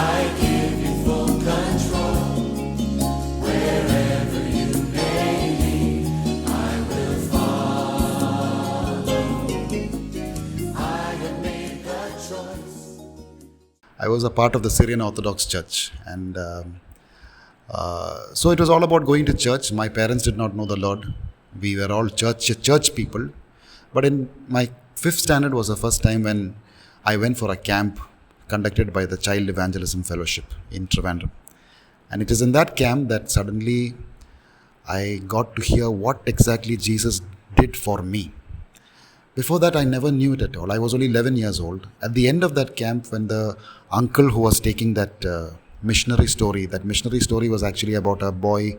I give you full control. Wherever you may lead, I will follow. I have made the choice. I was a part of the Syrian Orthodox Church, and so it was all about going to church. My parents did not know the Lord. We were all church people. But in my fifth standard was the first time when I went for a camp conducted by the Child Evangelism Fellowship in Trivandrum. And it is in that camp that suddenly I got to hear what exactly Jesus did for me. Before that, I never knew it at all. I was only 11 years old. At the end of that camp, when the uncle who was taking that missionary story was actually about a boy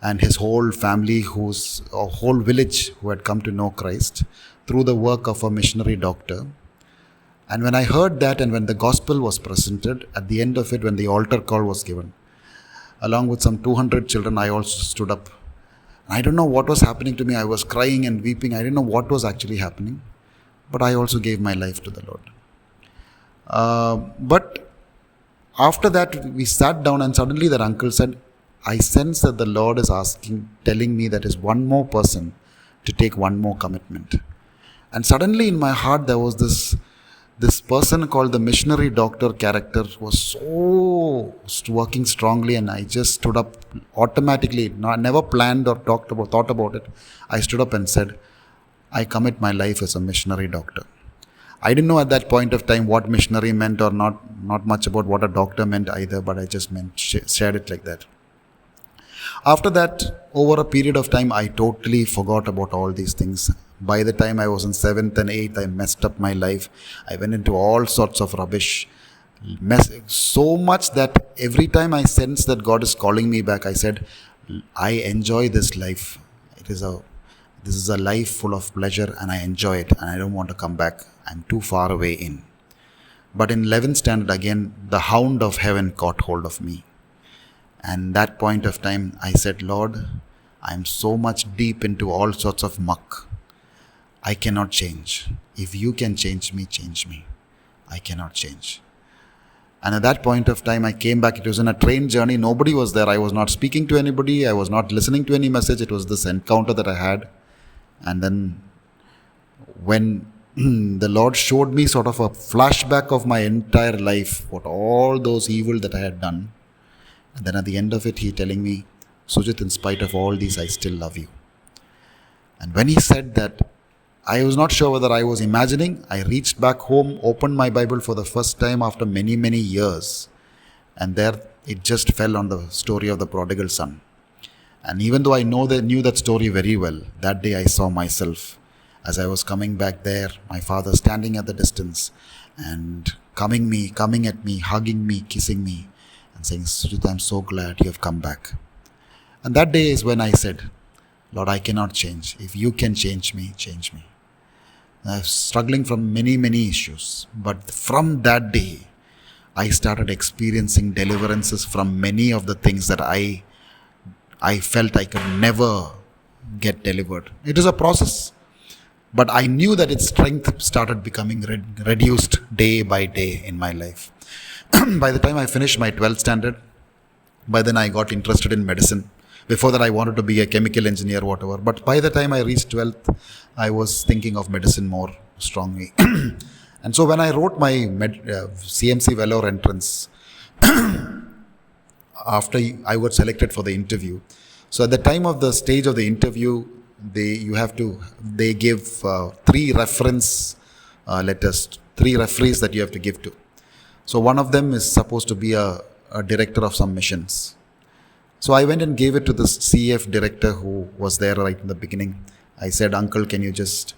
and his whole family, a whole village who had come to know Christ through the work of a missionary doctor. And when I heard that, and when the gospel was presented, at the end of it, when the altar call was given, along with some 200 children, I also stood up. I don't know what was happening to me. I was crying and weeping. I didn't know what was actually happening. But I also gave my life to the Lord. But after that, we sat down, and suddenly that uncle said, I sense that the Lord is telling me that is one more person to take one more commitment. And suddenly in my heart, there was this person called the missionary doctor character was so working strongly, and I just stood up automatically. I never planned or thought about it. I stood up and said, I commit my life as a missionary doctor. I didn't know at that point of time what missionary meant, or not much about what a doctor meant either, but I just shared it like that. After that, over a period of time, I totally forgot about all these things. By the time I was in 7th and 8th, I messed up my life. I went into all sorts of rubbish. So much that every time I sensed that God is calling me back, I said, I enjoy this life. This is a life full of pleasure, and I enjoy it, and I don't want to come back. I'm too far away in. But in 11th standard again, the hound of heaven caught hold of me. And that point of time, I said, Lord, I'm so much deep into all sorts of muck. I cannot change. If you can change me, change me. I cannot change. And at that point of time, I came back. It was in a train journey. Nobody was there. I was not speaking to anybody. I was not listening to any message. It was this encounter that I had. And then when the Lord showed me sort of a flashback of my entire life, what all those evil that I had done. And then at the end of it, he telling me, Sujith, in spite of all these, I still love you. And when he said that, I was not sure whether I was imagining. I reached back home, opened my Bible for the first time after many, many years. And there it just fell on the story of the prodigal son. And even though I knew that story very well, that day I saw myself as I was coming back there, my father standing at the distance and coming at me, hugging me, kissing me, and saying, Sujith, I'm so glad you have come back. And that day is when I said, Lord, I cannot change. If you can change me, change me. I was struggling from many, many issues. But from that day, I started experiencing deliverances from many of the things that I felt I could never get delivered. It is a process. But I knew that its strength started becoming reduced day by day in my life. By the time I finished my 12th standard, by then I got interested in medicine. Before that, I wanted to be a chemical engineer, whatever. But by the time I reached 12th, I was thinking of medicine more strongly. And so when I wrote my CMC Vellore entrance, after I was selected for the interview, so at the time of the stage of the interview, they give 3 reference letters, 3 referees that you have to give to. So one of them is supposed to be a director of some missions. So I went and gave it to the CF director who was there right in the beginning. I said, Uncle, can you just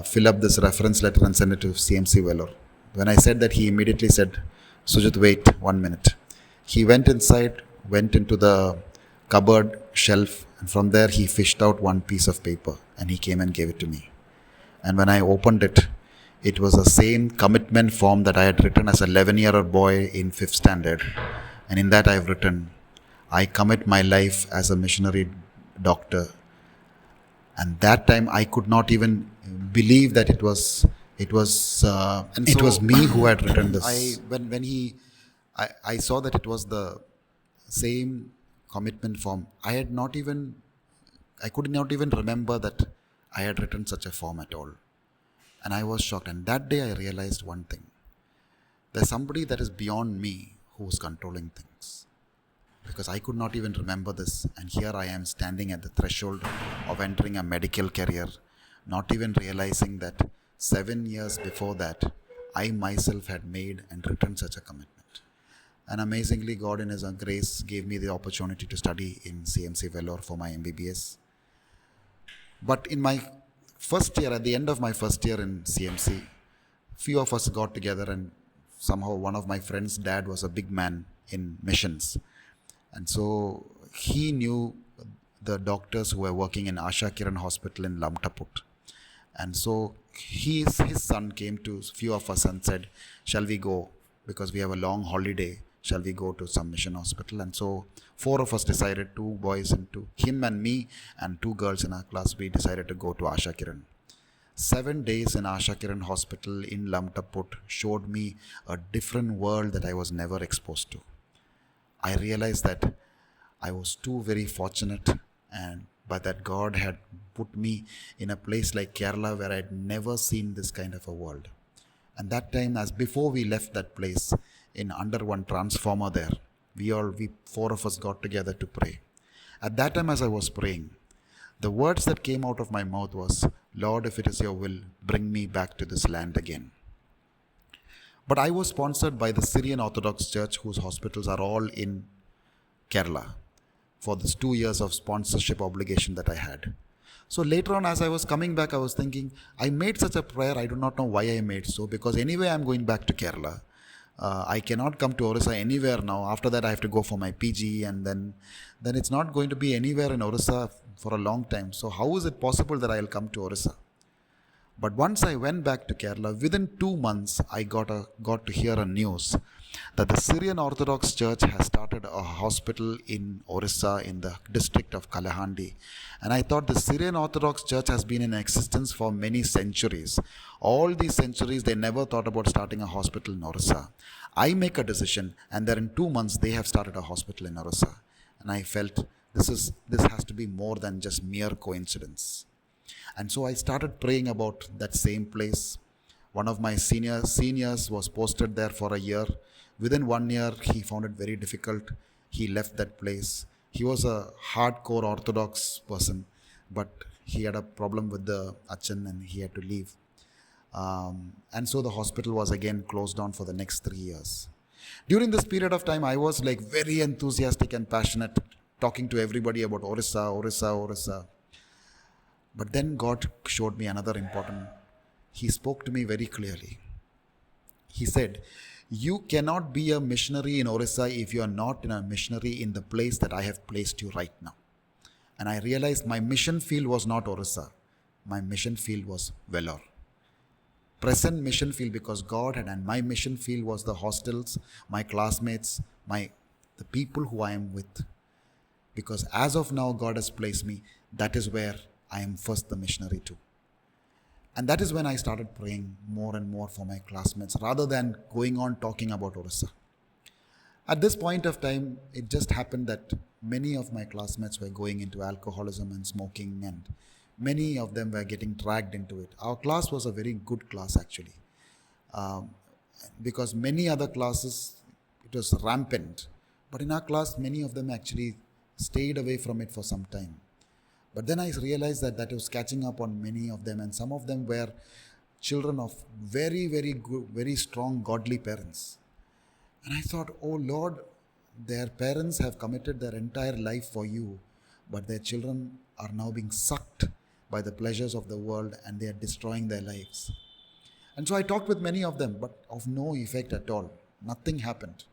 fill up this reference letter and send it to CMC Vellore? When I said that, he immediately said, Sujith, wait 1 minute. He went inside, went into the cupboard shelf, and from there he fished out one piece of paper and he came and gave it to me. And when I opened it, it was the same commitment form that I had written as an 11-year-old boy in 5th standard. And in that I have written, I commit my life as a missionary doctor. And that time I could not even believe that it was me who had written this. I saw that it was the same commitment form. I could not even remember that I had written such a form at all. And I was shocked. And that day I realized one thing. There's somebody that is beyond me who's controlling things. Because I could not even remember this. And here I am standing at the threshold of entering a medical career, not even realizing that 7 years before that, I myself had made and written such a commitment. And amazingly, God in His grace gave me the opportunity to study in CMC Vellore for my MBBS. But in my first year, at the end of my first year in CMC, few of us got together, and somehow one of my friend's dad was a big man in missions. And so he knew the doctors who were working in Asha Kiran Hospital in Lamtaput. And so his son came to few of us and said, shall we go? Because we have a long holiday. Shall we go to some mission hospital? And so 4 of us decided, 2 boys and 2, him and me and 2 girls in our class, we decided to go to Asha Kiran. 7 days in Asha Kiran Hospital in Lamtaput showed me a different world that I was never exposed to. I realized that I was too very fortunate, and but that God had put me in a place like Kerala where I had never seen this kind of a world. And that time, as before we left that place, in under one transformer there, we 4 of us got together to pray. At that time, as I was praying, the words that came out of my mouth was, Lord, if it is your will, bring me back to this land again. But I was sponsored by the Syrian Orthodox Church, whose hospitals are all in Kerala, for this 2 years of sponsorship obligation that I had. So later on, as I was coming back, I was thinking, I made such a prayer, I do not know why I made so, because anyway I'm going back to Kerala. I cannot come to Orissa anywhere now. After that I have to go for my PG, and then it's not going to be anywhere in Orissa for a long time. So how is it possible that I will come to Orissa? But once I went back to Kerala, within 2 months, I got to hear a news that the Syrian Orthodox Church has started a hospital in Orissa in the district of Kalahandi. And I thought the Syrian Orthodox Church has been in existence for many centuries. All these centuries, they never thought about starting a hospital in Orissa. I make a decision, and then in 2 months, they have started a hospital in Orissa. And I felt this has to be more than just mere coincidence. And so I started praying about that same place. One of my seniors was posted there for a year. Within 1 year, he found it very difficult. He left that place. He was a hardcore Orthodox person, but he had a problem with the Achan and he had to leave. And so the hospital was again closed down for the next 3 years. During this period of time, I was like very enthusiastic and passionate, talking to everybody about Orissa, Orissa, Orissa. But then God showed me another important. He spoke to me very clearly. He said, you cannot be a missionary in Orissa if you are not in a missionary in the place that I have placed you right now. And I realized my mission field was not Orissa. My mission field was Vellore. Present mission field, because God had, and my mission field was the hostels, my classmates, the people who I am with. Because as of now, God has placed me, that is where I am first the missionary too. And that is when I started praying more and more for my classmates rather than going on talking about Orissa. At this point of time, it just happened that many of my classmates were going into alcoholism and smoking, and many of them were getting dragged into it. Our class was a very good class actually, because many other classes, it was rampant. But in our class, many of them actually stayed away from it for some time. But then I realized that was catching up on many of them, and some of them were children of very, very good, very strong, godly parents. And I thought, oh Lord, their parents have committed their entire life for you, but their children are now being sucked by the pleasures of the world and they are destroying their lives. And so I talked with many of them, but of no effect at all. Nothing happened.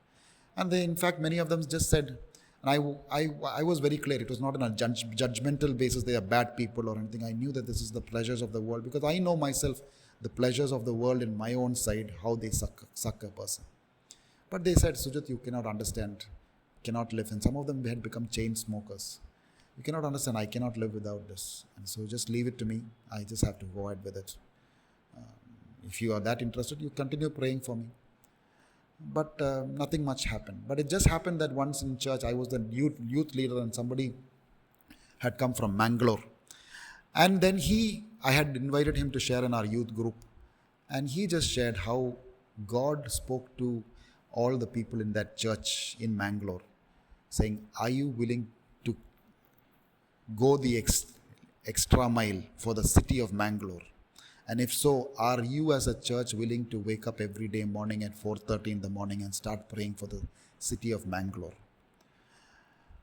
And they, in fact, many of them just said, and I was very clear, it was not on a judgmental basis, they are bad people or anything. I knew that this is the pleasures of the world, because I know myself, the pleasures of the world in my own side, how they suck a person. But they said, Sujith, you cannot understand, cannot live. And some of them had become chain smokers. You cannot understand, I cannot live without this. And so just leave it to me, I just have to go ahead with it. If you are that interested, you continue praying for me. but nothing much happened. But it just happened that once in church, I was the youth leader, and somebody had come from Mangalore. And then I had invited him to share in our youth group. And he just shared how God spoke to all the people in that church in Mangalore, saying, are you willing to go the extra mile for the city of Mangalore? And if so, are you as a church willing to wake up every day morning at 4:30 in the morning and start praying for the city of Mangalore?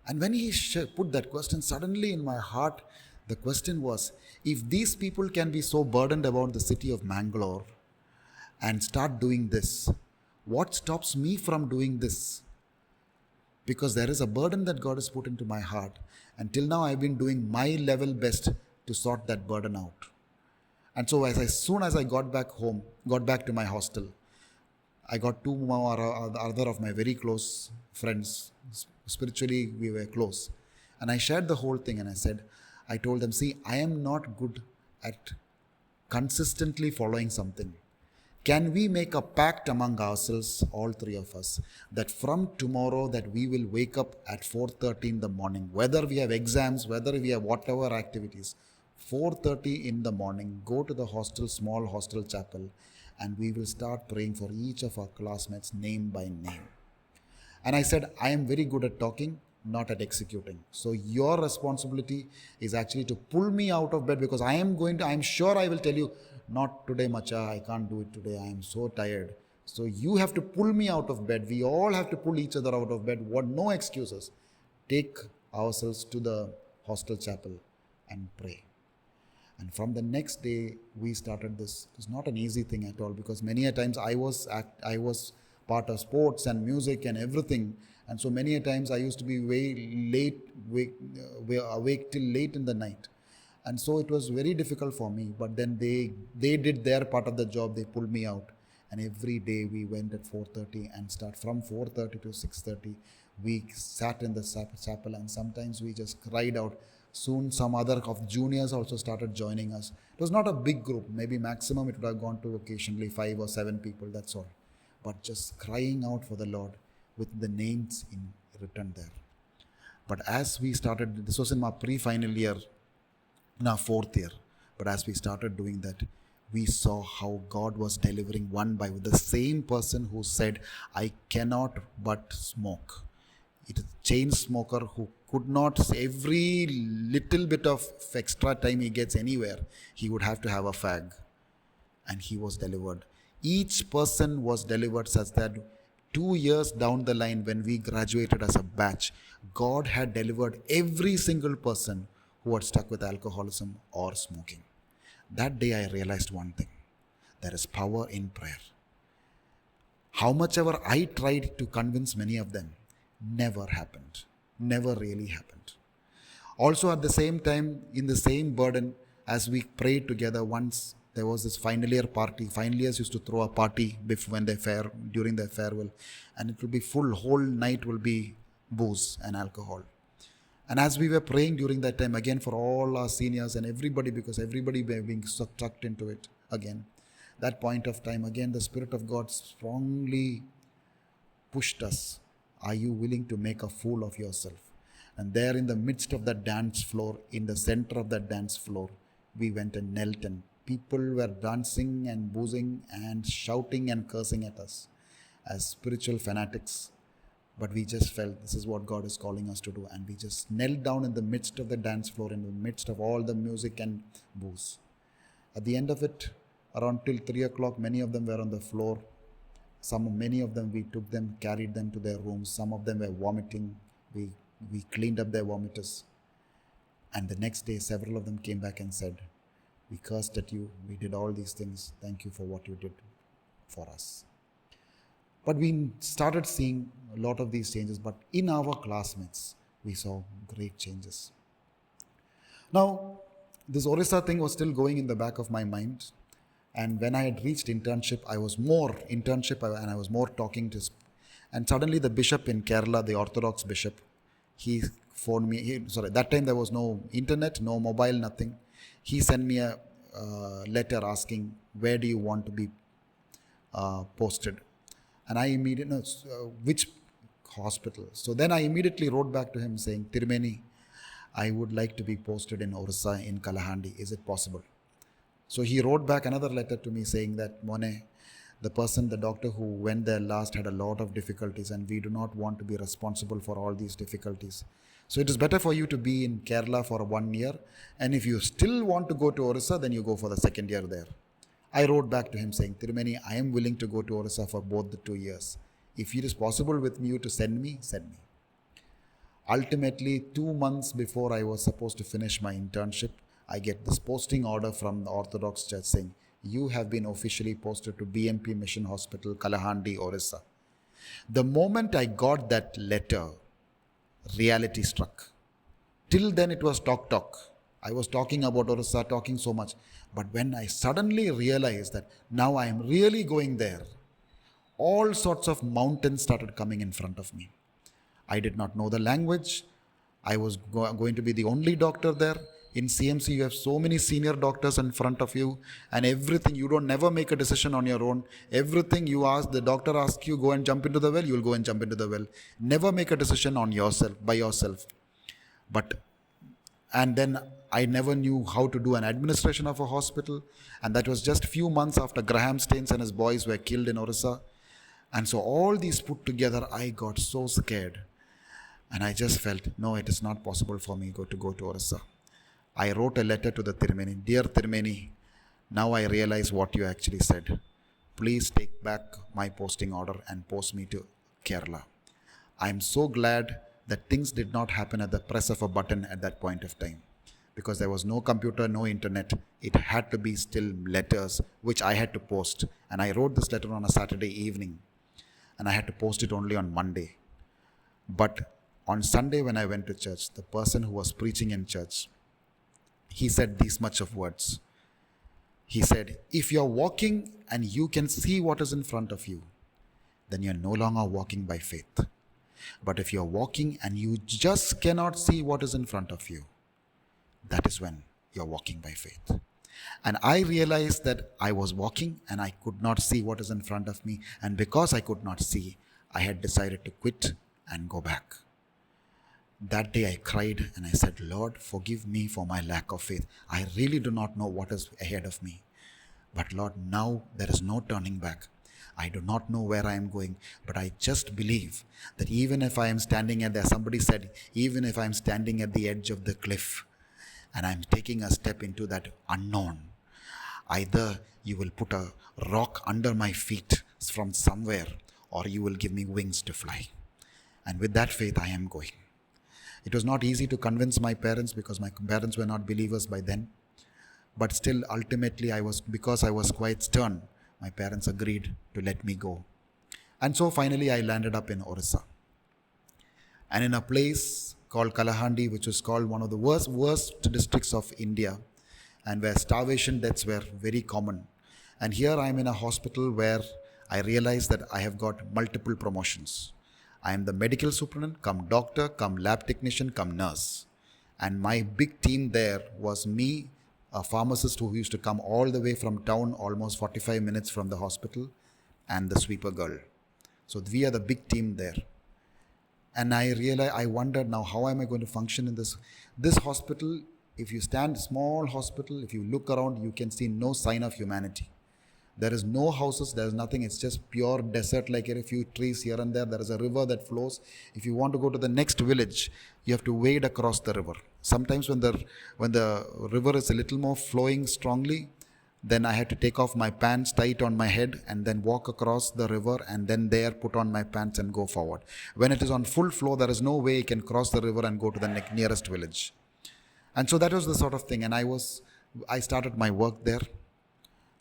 And when he put that question, suddenly in my heart, the question was, if these people can be so burdened about the city of Mangalore and start doing this, what stops me from doing this? Because there is a burden that God has put into my heart. And till now, I've been doing my level best to sort that burden out. And so as soon as I got back to my hostel, I got two more other of my very close friends. Spiritually, we were close. And I shared the whole thing, and I told them, see, I am not good at consistently following something. Can we make a pact among ourselves, all three of us, that from tomorrow that we will wake up at 4:30 in the morning, whether we have exams, whether we have whatever activities, 4:30 in the morning, go to the small hostel chapel, and we will start praying for each of our classmates name by name. And I said, I am very good at talking, not at executing. So your responsibility is actually to pull me out of bed, because I am sure I will tell you, not today, Macha, I can't do it today, I am so tired. So you have to pull me out of bed. We all have to pull each other out of bed. No excuses. Take ourselves to the hostel chapel and pray. And from the next day, we started this. It was not an easy thing at all, because many a times I was part of sports and music and everything. And so many a times I used to be awake till late in the night. And so it was very difficult for me. But then they did their part of the job. They pulled me out. And every day we went at 4:30 and start from 4:30 to 6:30. We sat in the chapel, and sometimes we just cried out. Soon some other of juniors also started joining us. It was not a big group. Maybe maximum it would have gone to occasionally 5 or 7 people. That's all. But just crying out for the Lord with the names written there. But as we started, this was in my pre-final year, in our 4th year. But as we started doing that, we saw how God was delivering one by one. The same person who said, I cannot but smoke. It is a chain smoker who could not, every little bit of extra time he gets anywhere, he would have to have a fag. And he was delivered. Each person was delivered such that 2 years down the line, when we graduated as a batch, God had delivered every single person who had stuck with alcoholism or smoking. That day I realized one thing. There is power in prayer. How much ever I tried to convince many of them, never happened. Never really happened. Also at the same time, in the same burden, as we prayed together, once there was this final year party. Final years used to throw a party during their farewell, and it will be full, whole night will be booze and alcohol. And as we were praying during that time, again for all our seniors and everybody, because everybody were being sucked into it again, that point of time, again the Spirit of God strongly pushed us. Are you willing to make a fool of yourself? And there in the midst of that dance floor, in the center of that dance floor, we went and knelt, and people were dancing and boozing and shouting and cursing at us as spiritual fanatics. But we just felt this is what God is calling us to do. And we just knelt down in the midst of the dance floor, in the midst of all the music and booze. At the end of it, around till 3 o'clock, many of them were on the floor. Many of them, we took them, carried them to their rooms. Some of them were vomiting. We cleaned up their vomiters. And the next day, several of them came back and said, we cursed at you. We did all these things. Thank you for what you did for us. But we started seeing a lot of these changes. But in our classmates, we saw great changes. Now, this Orissa thing was still going in the back of my mind. And when I had reached internship, I was more talking to. And suddenly the bishop in Kerala, the Orthodox bishop, he phoned me. That time there was no internet, no mobile, nothing. He sent me a letter asking, where do you want to be posted? And I immediately, no, which hospital? So then I immediately wrote back to him saying, Tirumeni, I would like to be posted in Orissa in Kalahandi. Is it possible? So he wrote back another letter to me saying that, Mone, the doctor who went there last had a lot of difficulties and we do not want to be responsible for all these difficulties. So it is better for you to be in Kerala for 1 year, and if you still want to go to Orissa, then you go for the second year there. I wrote back to him saying, Tirumeni, I am willing to go to Orissa for both the 2 years. If it is possible with you to send me, send me. Ultimately, 2 months before I was supposed to finish my internship, I get this posting order from the Orthodox Church saying, you have been officially posted to BMP Mission Hospital, Kalahandi, Orissa. The moment I got that letter, reality struck. Till then it was talk. I was talking about Orissa, talking so much. But when I suddenly realized that now I am really going there, all sorts of mountains started coming in front of me. I did not know the language. I was going to be the only doctor there. In CMC, you have so many senior doctors in front of you, and everything, you don't never make a decision on your own. Everything you ask, the doctor asks you, go and jump into the well, you will go and jump into the well. Never make a decision on yourself, by yourself. And then I never knew how to do an administration of a hospital. And that was just few months after Graham Staines and his boys were killed in Orissa. And so all these put together, I got so scared. And I just felt, no, it is not possible for me to go to Orissa. I wrote a letter to the Tirumeni. Dear Tirumeni, now I realize what you actually said. Please take back my posting order and post me to Kerala. I am so glad that things did not happen at the press of a button at that point of time. Because there was no computer, no internet. It had to be still letters, which I had to post. And I wrote this letter on a Saturday evening. And I had to post it only on Monday. But on Sunday when I went to church, the person who was preaching in church, he said these much of words. He said, if you're walking and you can see what is in front of you, then you're no longer walking by faith. But if you're walking and you just cannot see what is in front of you, that is when you're walking by faith. And I realized that I was walking and I could not see what is in front of me. And because I could not see, I had decided to quit and go back. That day I cried and I said, Lord, forgive me for my lack of faith. I really do not know what is ahead of me. But Lord, now there is no turning back. I do not know where I am going, but I just believe that even if I am standing somebody said, even if I am standing at the edge of the cliff and I am taking a step into that unknown, either you will put a rock under my feet from somewhere or you will give me wings to fly. And with that faith, I am going. It was not easy to convince my parents because my parents were not believers by then. But still, ultimately, because I was quite stern, my parents agreed to let me go. And so finally, I landed up in Orissa. And in a place called Kalahandi, which was called one of the worst districts of India, and where starvation deaths were very common. And here I am in a hospital where I realized that I have got multiple promotions. I am the medical superintendent, come doctor, come lab technician, come nurse. And my big team there was me, a pharmacist who used to come all the way from town, almost 45 minutes from the hospital, and the sweeper girl. So we are the big team there. And I wondered now, how am I going to function in this hospital? If you stand, small hospital, if you look around, you can see no sign of humanity. There is no houses, there is nothing. It's just pure desert, like a few trees here and there. There is a river that flows. If you want to go to the next village, you have to wade across the river. Sometimes when the river is a little more flowing strongly, then I had to take off my pants, tie it on my head, and then walk across the river, and then there put on my pants and go forward. When it is on full flow, there is no way you can cross the river and go to the nearest village. And so that was the sort of thing. And I started my work there.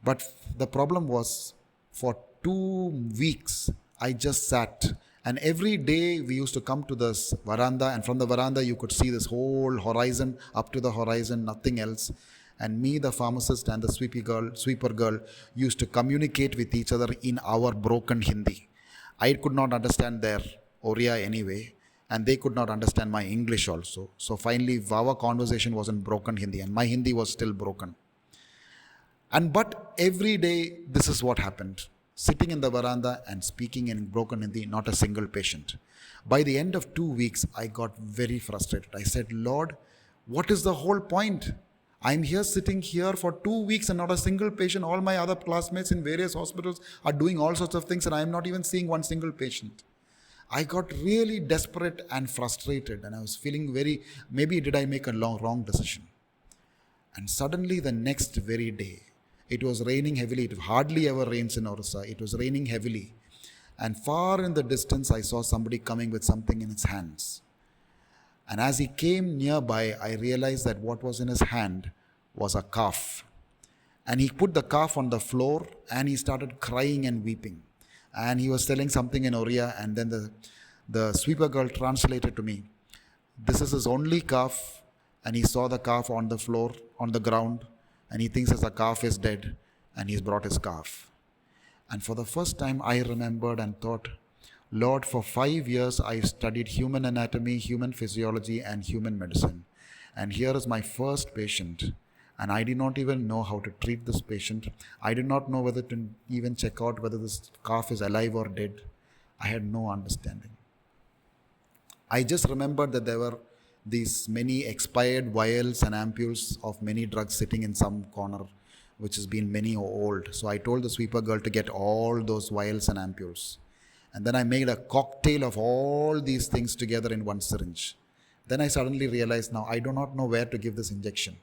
But the problem was, for 2 weeks, I just sat. And every day we used to come to this veranda, and from the veranda you could see this whole horizon, up to the horizon, nothing else. And me, the pharmacist, and the sweeper girl used to communicate with each other in our broken Hindi. I could not understand their Oriya anyway, and they could not understand my English also. So finally, our conversation was in broken Hindi, and my Hindi was still broken. But every day, this is what happened. sitting in the veranda and speaking in broken Hindi, not a single patient. By the end of 2 weeks, I got very frustrated. I said, Lord, what is the whole point? I'm here sitting here for 2 weeks and not a single patient. All my other classmates in various hospitals are doing all sorts of things and I'm not even seeing one single patient. I got really desperate and frustrated and I was feeling maybe did I make a wrong decision? And suddenly the next very day, it was raining heavily. It hardly ever rains in Orissa. It was raining heavily. And far in the distance, I saw somebody coming with something in his hands. And as he came nearby, I realized that what was in his hand was a calf. And he put the calf on the floor and he started crying and weeping. And he was telling something in Oriya, and then the sweeper girl translated to me, this is his only calf, and he saw the calf on the floor, on the ground, and he thinks the calf is dead, and he's brought his calf. And for the first time I remembered and thought, Lord, for 5 years I studied human anatomy, human physiology, and human medicine. And here is my first patient. And I did not even know how to treat this patient. I did not know whether to even check out whether this calf is alive or dead. I had no understanding. I just remembered that there were these many expired vials and ampules of many drugs sitting in some corner, which has been many old. So I told the sweeper girl to get all those vials and ampules. And then I made a cocktail of all these things together in one syringe. Then I suddenly realized, now I do not know where to give this injection.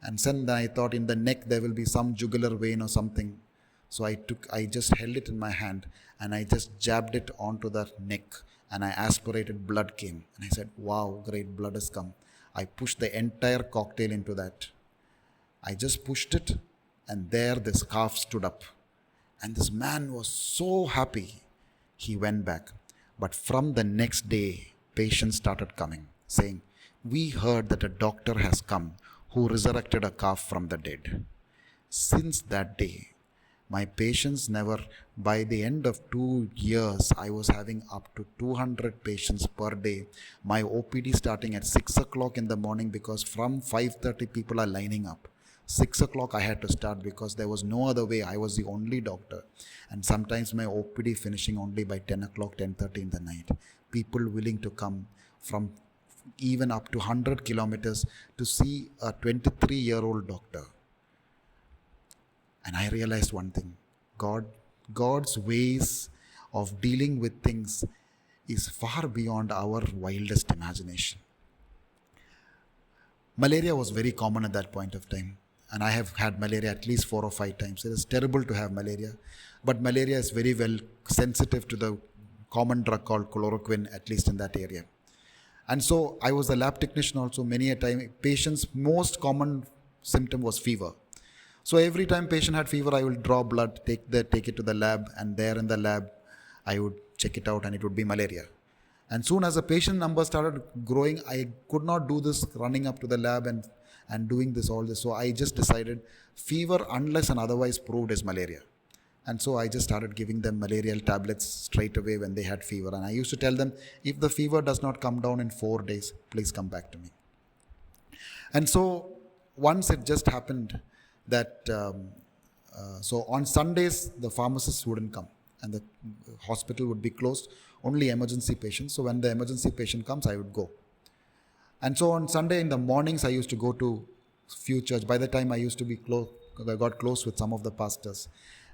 And then I thought in the neck there will be some jugular vein or something. So I just held it in my hand and I just jabbed it onto the neck and I aspirated, blood came. And I said, wow, great, blood has come. I pushed the entire cocktail into that. I just pushed it and there this calf stood up. And this man was so happy. He went back. But from the next day, patients started coming saying, we heard that a doctor has come who resurrected a calf from the dead. Since that day, my patients never, by the end of 2 years, I was having up to 200 patients per day. My OPD starting at 6 o'clock in the morning because from 5:30 people are lining up. 6 o'clock I had to start because there was no other way. I was the only doctor. And sometimes my OPD finishing only by 10 o'clock, 10:30 in the night. People willing to come from even up to 100 kilometers to see a 23-year-old doctor. And I realized one thing, God's ways of dealing with things is far beyond our wildest imagination. Malaria was very common at that point of time. And I have had malaria at least 4 or 5 times. It is terrible to have malaria. But malaria is very well sensitive to the common drug called chloroquine, at least in that area. And so I was a lab technician also. Many a time, patient's most common symptom was fever. So every time patient had fever, I will draw blood, take it to the lab, and there in the lab, I would check it out and it would be malaria. And soon as the patient number started growing, I could not do this running up to the lab and doing all this. So I just decided fever unless and otherwise proved is malaria. And so I just started giving them malarial tablets straight away when they had fever. And I used to tell them, if the fever does not come down in 4 days, please come back to me. And so once it just happened that, so on Sundays, the pharmacists wouldn't come and the hospital would be closed, only emergency patients. So when the emergency patient comes, I would go. And so on Sunday in the mornings, I used to go to few church. By the time I used to be close, I got close with some of the pastors.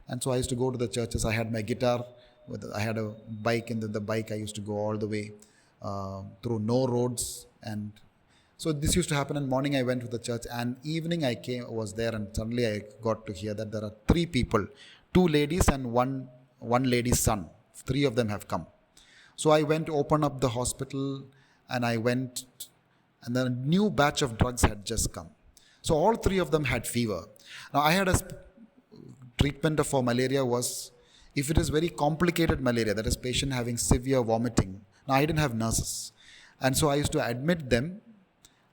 And so I used to go to the churches. I had my guitar, I had a bike, and the bike I used to go all the way through no roads. And so this used to happen. In morning I went to the church, and evening was there, and suddenly I got to hear that there are 3 people, 2 ladies and one lady's son. 3 of them have come. So I went to open up the hospital, and I went, and then a new batch of drugs had just come. So all 3 of them had fever. Now I had treatment for malaria was, if it is very complicated malaria, that is patient having severe vomiting. Now I didn't have nurses. And so I used to admit them.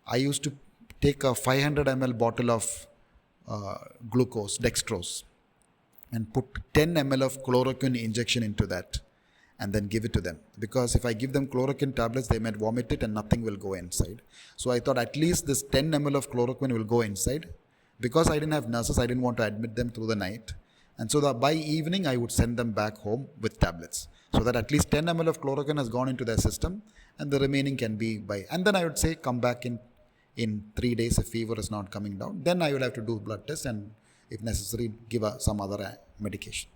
I used to take a 500 ml bottle of glucose, dextrose, and put 10 ml of chloroquine injection into that and then give it to them. Because if I give them chloroquine tablets, they might vomit it and nothing will go inside. So I thought at least this 10 ml of chloroquine will go inside. Because I didn't have nurses, I didn't want to admit them through the night. And so by evening, I would send them back home with tablets. So that at least 10 ml of chloroquine has gone into their system and the remaining can be by. And then I would say, come back in 3 days if fever is not coming down. Then I will have to do blood test and if necessary, give some other medication.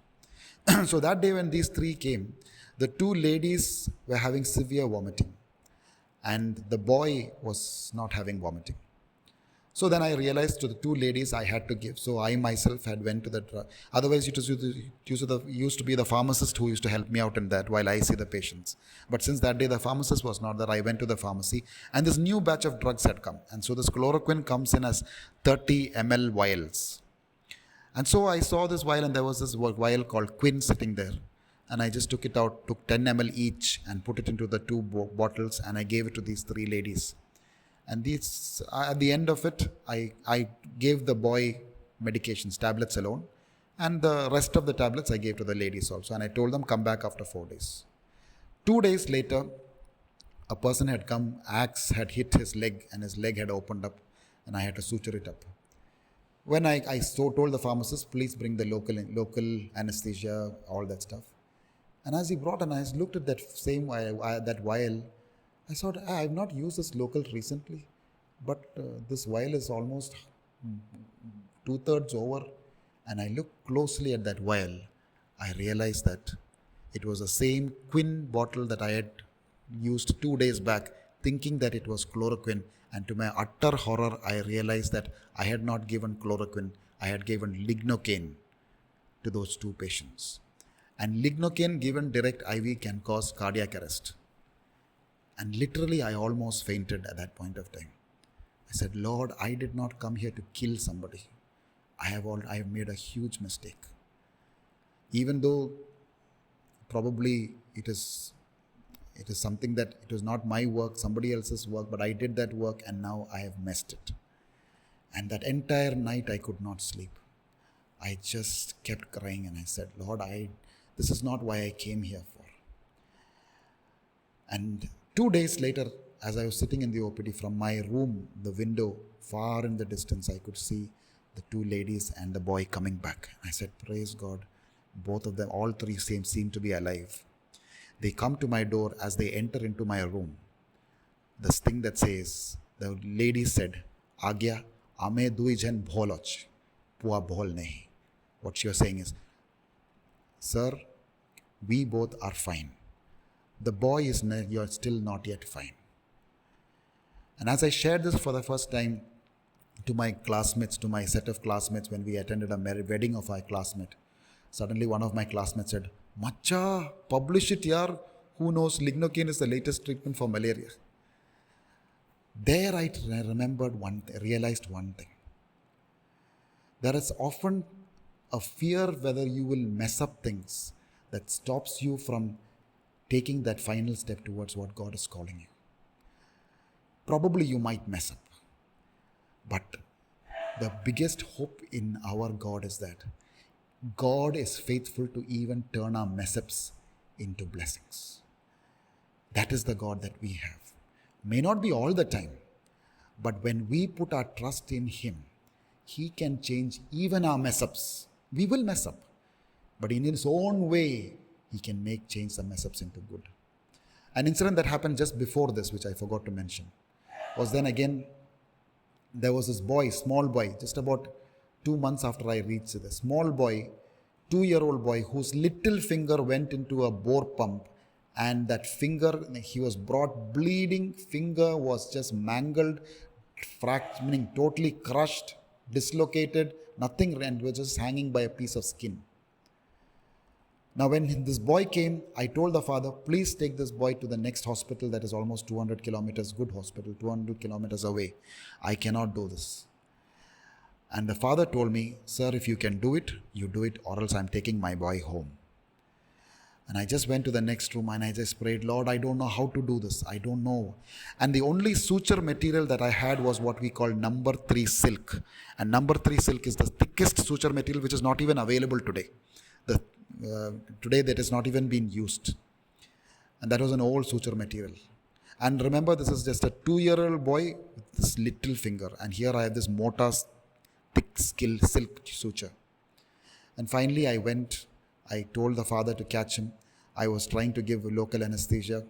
So that day when these three came, the two ladies were having severe vomiting and the boy was not having vomiting. So then I realized to the two ladies I had to give. So I myself had went to the drug. Otherwise, it used to be the pharmacist who used to help me out in that while I see the patients. But since that day the pharmacist was not there, I went to the pharmacy and this new batch of drugs had come. And so this chloroquine comes in as 30 ml vials. And so I saw this vial and there was this vial called Quinn sitting there. And I just took it out, took 10 ml each and put it into the two bottles and I gave it to these three ladies. And these, at the end of it, I gave the boy medications, tablets alone. And the rest of the tablets I gave to the ladies also. And I told them, come back after 4 days. 2 days later, a person had come, axe had hit his leg and his leg had opened up and I had to suture it up. When I told the pharmacist, please bring the local anesthesia, all that stuff. And as he brought and I looked at that same that vial, I thought, I have not used this local recently, but this vial is almost 2/3 over. And I looked closely at that vial. I realized that it was the same Quinn bottle that I had used 2 days back, thinking that it was chloroquine. And to my utter horror, I realized that I had not given chloroquine, I had given lignocaine to those two patients. And lignocaine given direct IV can cause cardiac arrest. And literally, I almost fainted at that point of time. I said, Lord, I did not come here to kill somebody. I have made a huge mistake. Even though probably it is something that it was not my work, somebody else's work, but I did that work and now I have messed it. And that entire night I could not sleep. I just kept crying and I said, Lord, this is not why I came here for. And 2 days later, as I was sitting in the OPD, from my room, the window, far in the distance, I could see the two ladies and the boy coming back. I said, praise God, both of them, all three seem to be alive. They come to my door. As they enter into my room, this thing that says, the lady said, Agya, ame dui jan bholoch, pua bhol nahi. What she was saying is, sir, we both are fine. The boy you're still not yet fine. And as I shared this for the first time to my classmates, to my set of classmates, when we attended a wedding of our classmate, suddenly one of my classmates said, Macha, publish it, yaar. Who knows, lignocaine is the latest treatment for malaria. There I realized one thing. There is often a fear whether you will mess up things that stops you from taking that final step towards what God is calling you. Probably you might mess up. But the biggest hope in our God is that God is faithful to even turn our mess ups into blessings. That is the God that we have. May not be all the time, but when we put our trust in Him, He can change even our mess ups. We will mess up, but in His own way, He can change the mess ups into good. An incident that happened just before this, which I forgot to mention, was then again, there was this boy, small boy, just about 2 months after I reached this small boy, 2-year-old boy, whose little finger went into a bore pump, and that finger, he was brought bleeding, finger was just mangled, meaning totally crushed, dislocated, nothing, and was just hanging by a piece of skin. Now when this boy came, I told the father, please take this boy to the next hospital that is almost 200 kilometers, good hospital, 200 kilometers away. I cannot do this. And the father told me, sir, if you can do it, you do it, or else I'm taking my boy home. And I just went to the next room and I just prayed, Lord, I don't know how to do this. I don't know. And the only suture material that I had was what we call number 3 silk. And number 3 silk is the thickest suture material which is not even available today. Today that is not even being used. And that was an old suture material. And remember, this is just a 2-year-old boy with this little finger. And here I have this mortar thick silk suture. And finally I went, I told the father to catch him. I was trying to give local anesthesia.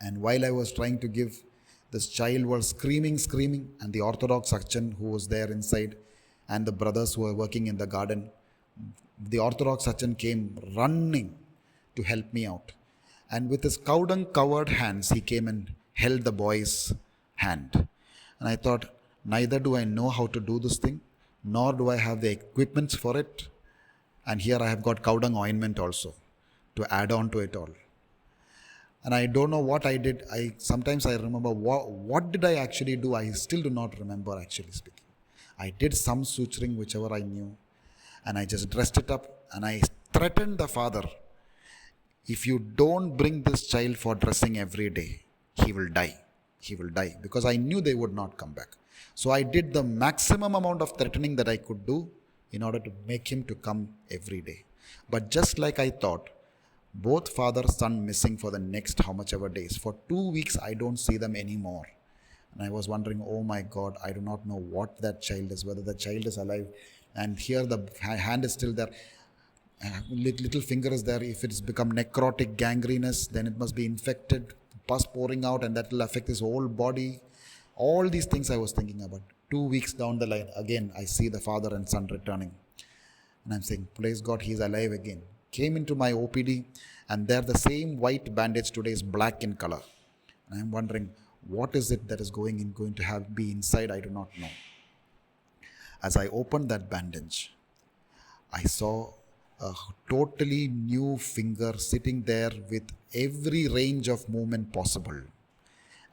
And while I was trying to give, this child was screaming, and the Orthodox surgeon who was there inside and the brothers who were working in the garden, the Orthodox surgeon came running to help me out. And with his cow dung covered hands, he came and held the boy's hand. And I thought, neither do I know how to do this thing, nor do I have the equipments for it. And here I have got cow dung ointment also to add on to it all. And I don't know what I did. Sometimes I remember what did I actually do. I still do not remember, actually speaking. I did some suturing, whichever I knew, and I just dressed it up, and I threatened the father, if you don't bring this child for dressing every day, he will die. He will die, because I knew they would not come back. So I did the maximum amount of threatening that I could do in order to make him to come every day. But just like I thought, both father son missing for the next how much ever days. For 2 weeks I don't see them anymore. And I was wondering, oh my God, I do not know what that child is, whether the child is alive. And here the hand is still there. Little finger is there. If it's become necrotic, gangrenous, then it must be infected, pus pouring out, and that will affect his whole body. All these things I was thinking about. 2 weeks down the line, again I see the father and son returning. And I'm saying, praise God, he's alive again. Came into my OPD, and there the same white bandage today is black in color. And I'm wondering, what is it that is going to be inside? I do not know. As I opened that bandage, I saw a totally new finger sitting there with every range of movement possible,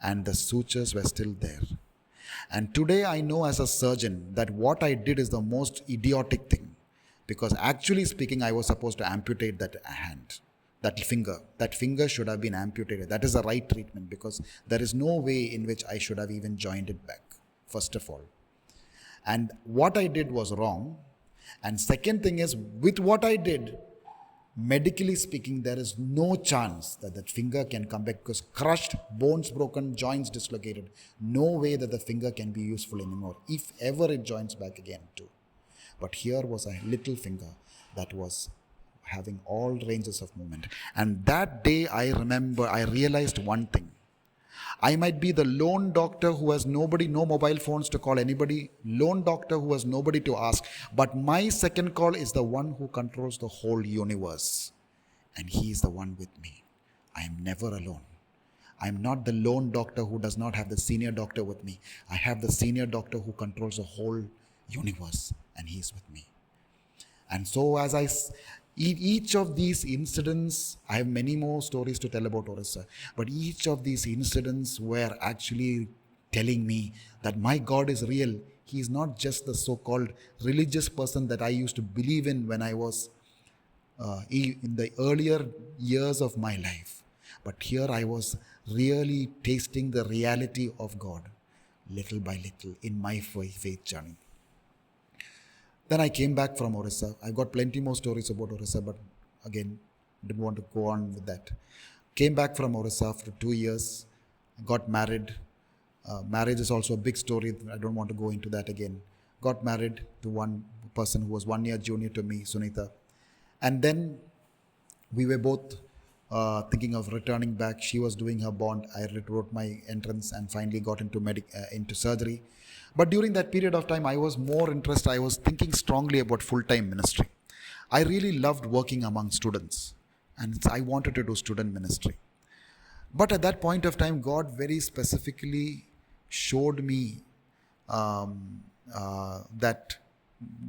and the sutures were still there. And today I know as a surgeon that what I did is the most idiotic thing, because actually speaking, I was supposed to amputate that hand, that finger. That finger should have been amputated. That is the right treatment, because there is no way in which I should have even joined it back, first of all. And what I did was wrong. And second thing is, with what I did, medically speaking, there is no chance that that finger can come back, because crushed, bones broken, joints dislocated. No way that the finger can be useful anymore, if ever it joins back again too. But here was a little finger that was having all ranges of movement. And that day I realized one thing. I might be the lone doctor who has nobody, no mobile phones to call anybody, lone doctor who has nobody to ask, but my second call is the one who controls the whole universe. And he is the one with me. I am never alone. I am not the lone doctor who does not have the senior doctor with me. I have the senior doctor who controls the whole universe, and he is with me. And so as each of these incidents, I have many more stories to tell about Orissa, but each of these incidents were actually telling me that my God is real. He is not just the so-called religious person that I used to believe in when I was in the earlier years of my life. But here I was really tasting the reality of God, little by little, in my faith journey. Then I came back from Orissa. I've got plenty more stories about Orissa, but again, didn't want to go on with that. Came back from Orissa after 2 years, got married. Marriage is also a big story. I don't want to go into that again. Got married to one person who was 1 year junior to me, Sunita. And then we were both thinking of returning back. She was doing her bond. I wrote my entrance and finally got into surgery. But during that period of time, I was more interested. I was thinking strongly about full-time ministry. I really loved working among students, and I wanted to do student ministry. But at that point of time, God very specifically showed me that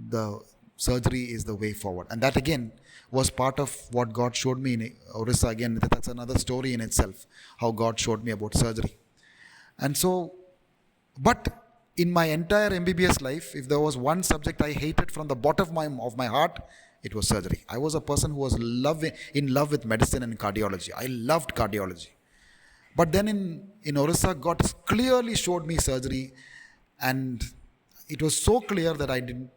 the surgery is the way forward. And that again was part of what God showed me in Orissa. Again, that's another story in itself, how God showed me about surgery. And so, but in my entire MBBS life, if there was one subject I hated from the bottom of my heart, it was surgery. I was a person who was in love with medicine and cardiology. I loved cardiology. But then in Orissa, God clearly showed me surgery, and it was so clear that I didn't.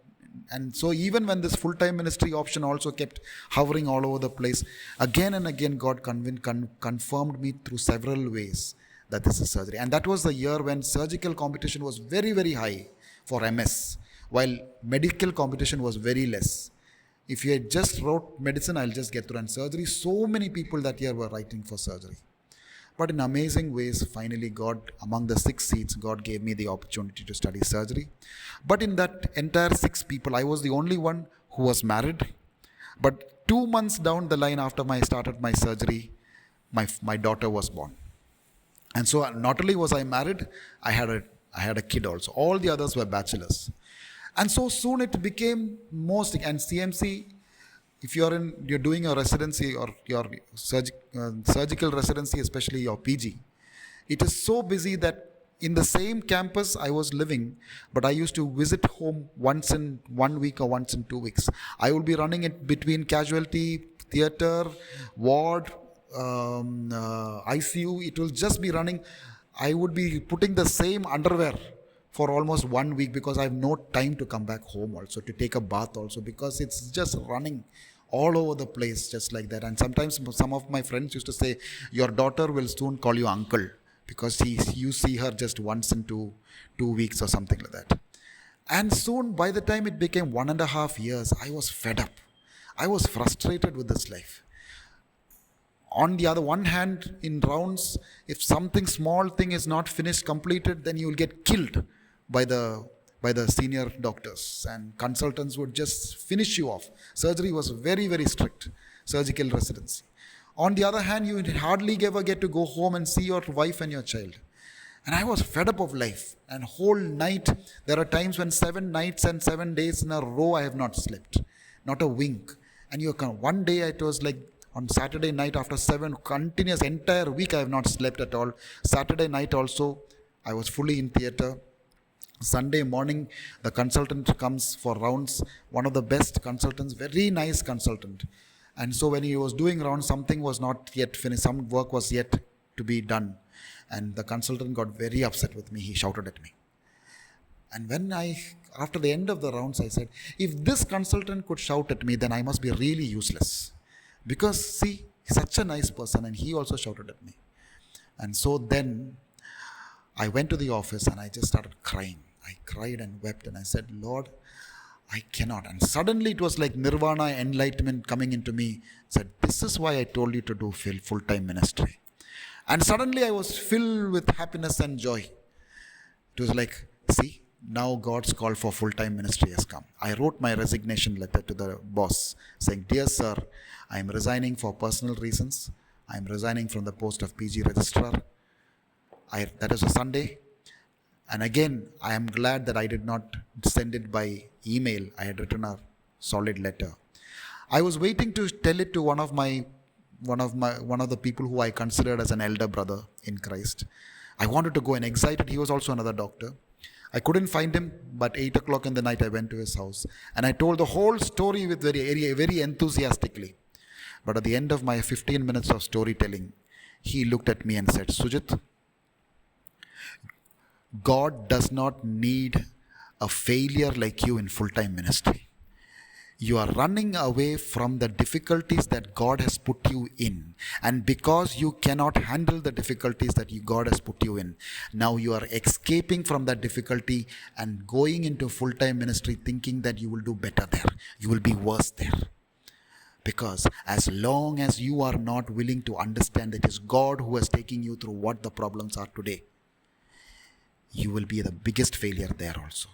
And so even when this full-time ministry option also kept hovering all over the place, again and again God confirmed me through several ways that this is surgery. And that was the year when surgical competition was very, very high for MS, while medical competition was very less. If you had just wrote medicine, I'll just get through. And surgery, so many people that year were writing for surgery. But in amazing ways, finally, God, among the 6 seats, God gave me the opportunity to study surgery. But in that entire 6 people, I was the only one who was married. But 2 months down the line after I started my surgery, my daughter was born. And so not only was I married, I had a kid also. All the others were bachelors. And so soon it became and CMC, if you're doing your residency or your surgical residency, especially your PG, it is so busy that in the same campus I was living, but I used to visit home once in 1 week or once in 2 weeks. I will be running it between casualty, theater, ward, ICU. It will just be running. I would be putting the same underwear for almost 1 week because I have no time to come back home also, to take a bath also, because it's just running all over the place just like that. And sometimes some of my friends used to say, your daughter will soon call you uncle because you see her just once in two weeks or something like that. And soon, by the time it became 1.5 years, I was fed up. I was frustrated with this life. On the other one hand, in rounds, if something small thing is not finished, completed, then you will get killed by the senior doctors, and consultants would just finish you off. Surgery was very, very strict, surgical residency. On the other hand, you hardly ever get to go home and see your wife and your child. And I was fed up of life. And whole night, there are times when 7 nights and 7 days in a row I have not slept. Not a wink. And one day it was like on Saturday night after 7, continuous entire week I have not slept at all. Saturday night also, I was fully in theater. Sunday morning, the consultant comes for rounds. One of the best consultants, very nice consultant. And so when he was doing rounds, something was not yet finished. Some work was yet to be done. And the consultant got very upset with me. He shouted at me. And after the end of the rounds, I said, if this consultant could shout at me, then I must be really useless. Because, see, he's such a nice person, and he also shouted at me. And so then I went to the office and I just started crying. I cried and wept and I said, Lord, I cannot. And suddenly it was like nirvana, enlightenment coming into me. Said, this is why I told you to do full-time ministry. And suddenly I was filled with happiness and joy. It was like, see, now God's call for full-time ministry has come. I wrote my resignation letter to the boss saying, dear sir, I am resigning for personal reasons. I am resigning from the post of PG registrar. That was a Sunday. And again, I am glad that I did not send it by email. I had written a solid letter. I was waiting to tell it to one of the people who I considered as an elder brother in Christ. I wanted to go and excited. He was also another doctor. I couldn't find him, but 8 o'clock in the night I went to his house and I told the whole story with very enthusiastically. But at the end of my 15 minutes of storytelling, he looked at me and said, Sujith, God does not need a failure like you in full-time ministry. You are running away from the difficulties that God has put you in. And because you cannot handle the difficulties that God has put you in, now you are escaping from that difficulty and going into full-time ministry thinking that you will do better there. You will be worse there. Because as long as you are not willing to understand that it is God who is taking you through what the problems are today, you will be the biggest failure there also.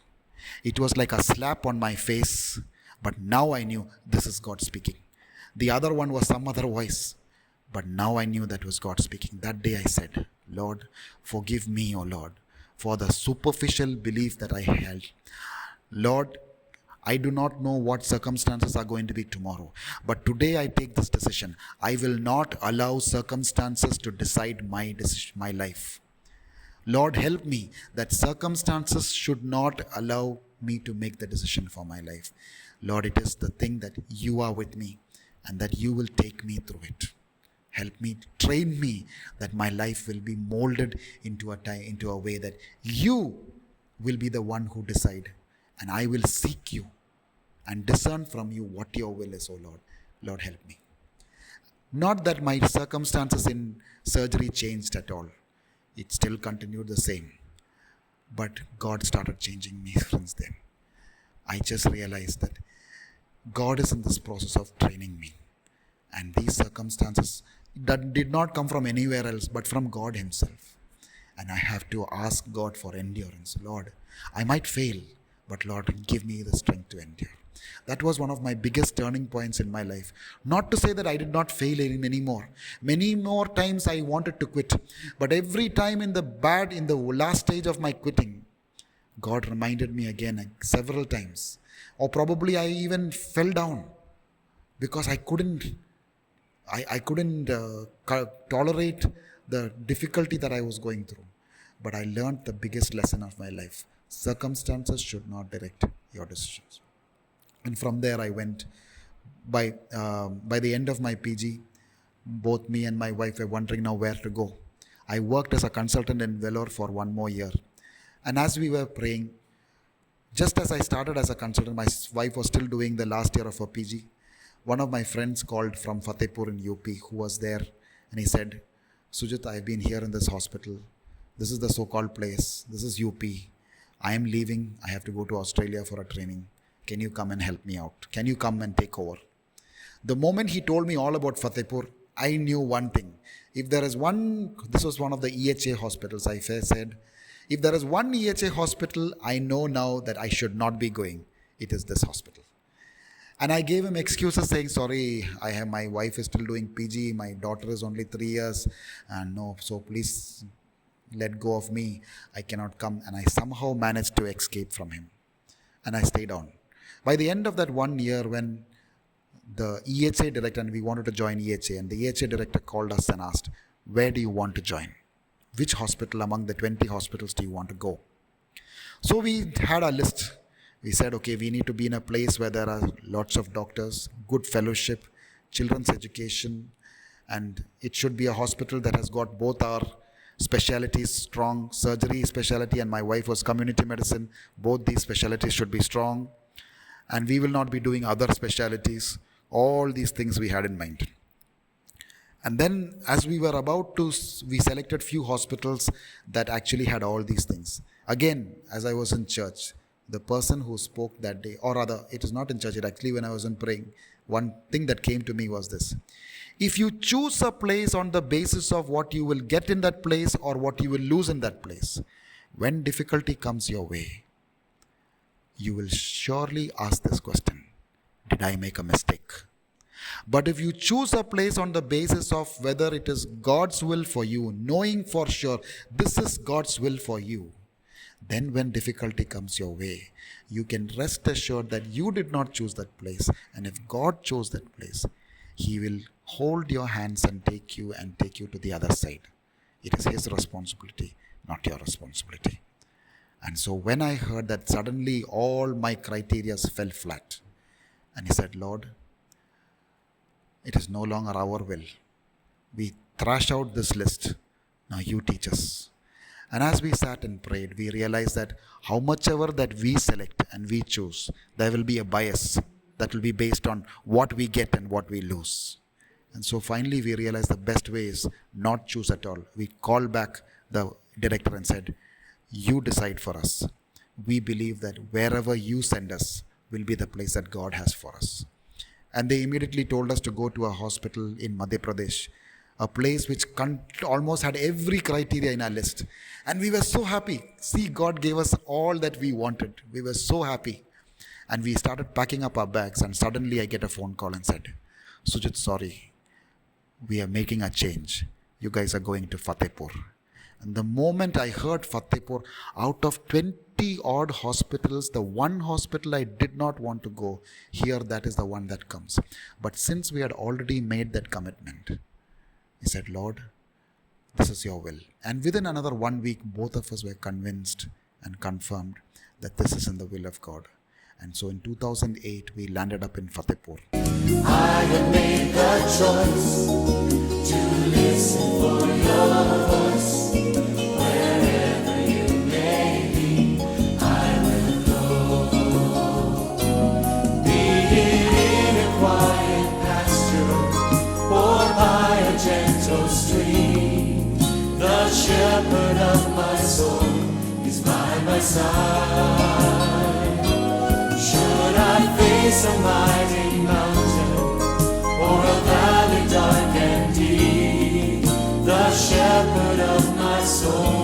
It was like a slap on my face, but now I knew this is God speaking. The other one was some other voice, but now I knew that was God speaking. That day I said, Lord, forgive me, O Lord, for the superficial belief that I held. Lord, I do not know what circumstances are going to be tomorrow, but today I take this decision. I will not allow circumstances to decide my life. Lord, help me that circumstances should not allow me to make the decision for my life. Lord, it is the thing that you are with me and that you will take me through it. Help me, train me that my life will be molded into a way that you will be the one who decide, and I will seek you and discern from you what your will is, O Lord. Lord, help me. Not that my circumstances in surgery changed at all. It still continued the same. But God started changing me since then. I just realized that God is in this process of training me. And these circumstances that did not come from anywhere else but from God Himself. And I have to ask God for endurance. Lord, I might fail, but Lord, give me the strength to endure. That was one of my biggest turning points in my life. Not to say that I did not fail anymore. Many more times I wanted to quit. But every time in the last stage of my quitting, God reminded me again several times. Or probably I even fell down because I couldn't tolerate the difficulty that I was going through. But I learned the biggest lesson of my life. Circumstances should not direct your decisions. And from there I went. By the end of my PG, both me and my wife were wondering now where to go. I worked as a consultant in Vellore for one more year. And as we were praying, just as I started as a consultant, my wife was still doing the last year of her PG. One of my friends called from Fatehpur in UP who was there, and he said, Sujith, I've been here in this hospital. This is the so-called place. This is UP. I am leaving. I have to go to Australia for a training. Can you come and help me out? Can you come and take over? The moment he told me all about Fatehpur, I knew one thing. If there is one, this was one of the EHA hospitals, I said, if there is one EHA hospital, I know now that I should not be going. It is this hospital. And I gave him excuses saying, sorry, my wife is still doing PG, my daughter is only 3 years, and no, so please let go of me. I cannot come. And I somehow managed to escape from him. And I stayed on. By the end of that 1 year, when the EHA director, and we wanted to join EHA, and the EHA director called us and asked, where do you want to join? Which hospital among the 20 hospitals do you want to go? So we had a list. We said, okay, we need to be in a place where there are lots of doctors, good fellowship, children's education, and it should be a hospital that has got both our specialties strong, surgery specialty, and my wife was community medicine. Both these specialties should be strong, and we will not be doing other specialties. All these things we had in mind. And then as we were we selected few hospitals that actually had all these things. Again, as I was in church, the person who spoke that day, or rather, it is not in church, it actually when I was in praying, one thing that came to me was this. If you choose a place on the basis of what you will get in that place or what you will lose in that place, when difficulty comes your way, you will surely ask this question, did I make a mistake? But if you choose a place on the basis of whether it is God's will for you, knowing for sure this is God's will for you, then when difficulty comes your way, you can rest assured that you did not choose that place. And if God chose that place, He will hold your hands and take you to the other side. It is His responsibility, not your responsibility. And so when I heard that, suddenly all my criteria fell flat. And he said, Lord, it is no longer our will. We thrash out this list. Now you teach us. And as we sat and prayed, we realized that how much ever that we select and we choose, there will be a bias that will be based on what we get and what we lose. And so finally we realized the best way is not choose at all. We called back the director and said, you decide for us. We believe that wherever you send us will be the place that God has for us. And they immediately told us to go to a hospital in Madhya Pradesh, a place which almost had every criteria in our list. And we were so happy. See, God gave us all that we wanted. We were so happy. And we started packing up our bags, and suddenly I get a phone call and said, Sujith, sorry, we are making a change. You guys are going to Fatehpur. And the moment I heard Fatehpur, out of 20 odd hospitals, the one hospital I did not want to go, here that is the one that comes. But since we had already made that commitment, I said, Lord, this is your will. And within another 1 week, both of us were convinced and confirmed that this is in the will of God. And so in 2008, we landed up in Fatehpur. I have made the choice to listen for your voice. Wherever you may be, I will go. Be it in a quiet pasture or by a gentle stream, the shepherd of my soul is by my side. Should I face face a mighty mountain, or a valley dark and deep, the shepherd of my soul